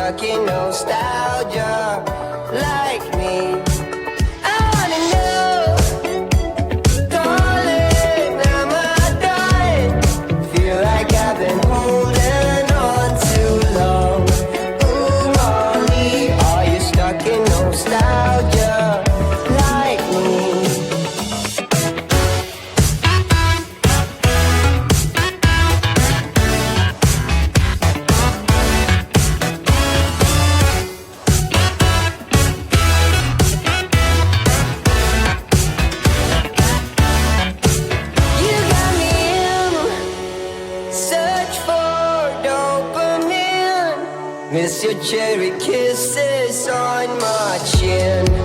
stuck in nostalgia like me? I wanna know, darling, am I dying? Feel like I've been holding on too long. Ooh, Molly, are you stuck in nostalgia like me? You got me in search for dopamine. Miss your cherry kisses on my chin.